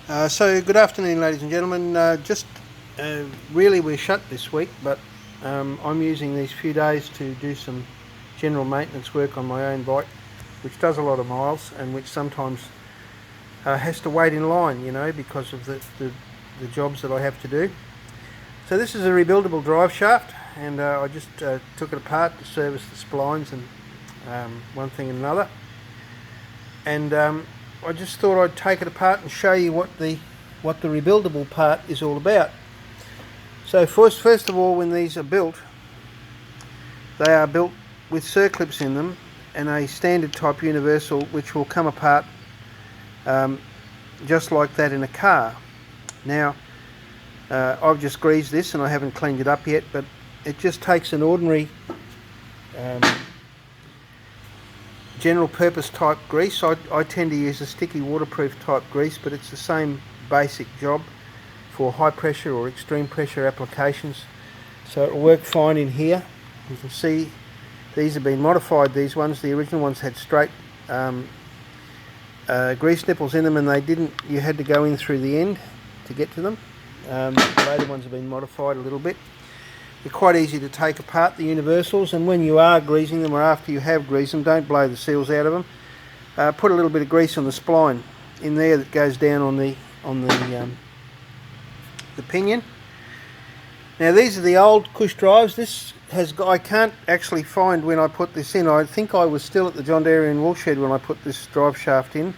So good afternoon, ladies and gentlemen. Really we're shut this week, but I'm using these few days to do some general maintenance work on my own bike, which does a lot of miles and which sometimes has to wait in line, because of the jobs that I have to do. So this is a rebuildable drive shaft, and I just took it apart to service the splines and one thing and another. And I just thought I'd take it apart and show you what the rebuildable part is all about. So first of all, when these are built, they are built with circlips in them and a standard type universal, which will come apart just like that in a car. Now I've just greased this and I haven't cleaned it up yet, but it just takes an ordinary general purpose type grease. I tend to use a sticky waterproof type grease, but it's the same basic job for high pressure or extreme pressure applications, so it will work fine in here. You can see these have been modified. These ones, the original ones, had straight grease nipples in them, and you had to go in through the end to get to them. The later ones have been modified a little bit. They're quite easy to take apart, the universals, and when you are greasing them or after you have greased them, don't blow the seals out of them. Put a little bit of grease on the spline in there that goes down on the pinion. Now these are the old Cush drives. I can't actually find when I put this in. I think I was still at the John Deere in Woolshed when I put this drive shaft in.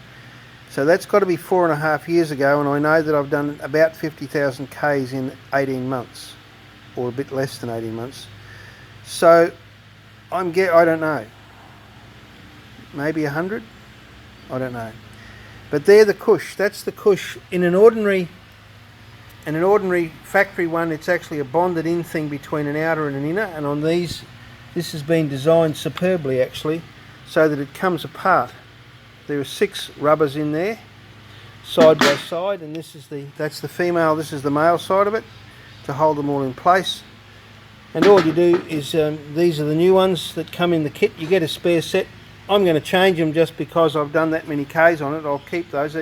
So that's got to be 4.5 years ago, and I know that I've done about 50,000 Ks in 18 months. Or a bit less than 18 months. So I don't know, maybe 100, I don't know. But they're the Cush. That's the Cush. In an ordinary factory one, it's actually a bonded in thing between an outer and an inner, and on these, this has been designed superbly actually, so that it comes apart. There are 6 rubbers in there, side by side, and that's the female, this is the male side of it, to hold them all in place. And all you do is, these are the new ones that come in the kit. You get a spare set. I'm going to change them just because I've done that many Ks on it. I'll keep those.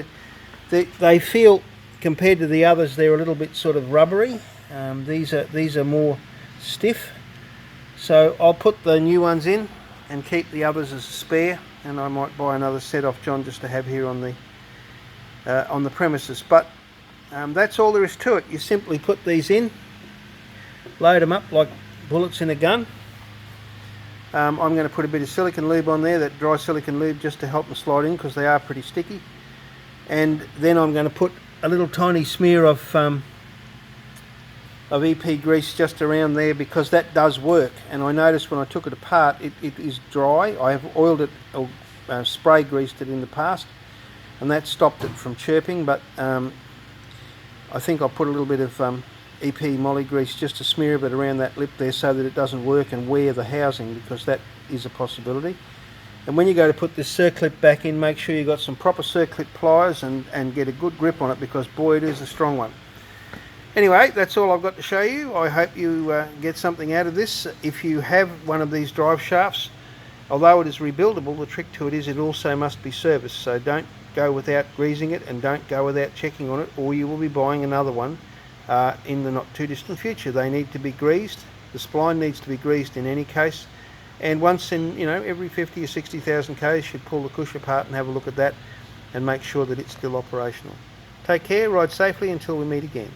They feel, compared to the others, they're a little bit sort of rubbery. These are more stiff. So I'll put the new ones in and keep the others as a spare, and I might buy another set off John just to have here on the premises. But that's all there is to it. You simply put these in, load them up like bullets in a gun. I'm going to put a bit of silicone lube on there, that dry silicone lube, just to help them slide in because they are pretty sticky. And then I'm going to put a little tiny smear of EP grease just around there, because that does work. And I noticed when I took it apart, it is dry. I have oiled it or spray greased it in the past, and that stopped it from chirping. But I think I'll put a little bit of EP molly grease, just to smear a bit around that lip there, so that it doesn't work and wear the housing, because that is a possibility. And when you go to put this circlip back in, make sure you've got some proper circlip pliers and get a good grip on it, because boy, it is a strong one. Anyway, that's all I've got to show you. I hope you get something out of this. If you have one of these drive shafts, although it is rebuildable, the trick to it is it also must be serviced. So don't go without greasing it, and don't go without checking on it, or you will be buying another one in the not too distant future. They need to be greased. The spline needs to be greased in any case, and once in every 50 or 60,000 Ks, you should pull the Cush apart and have a look at that and make sure that it's still operational. Take care, ride safely until we meet again.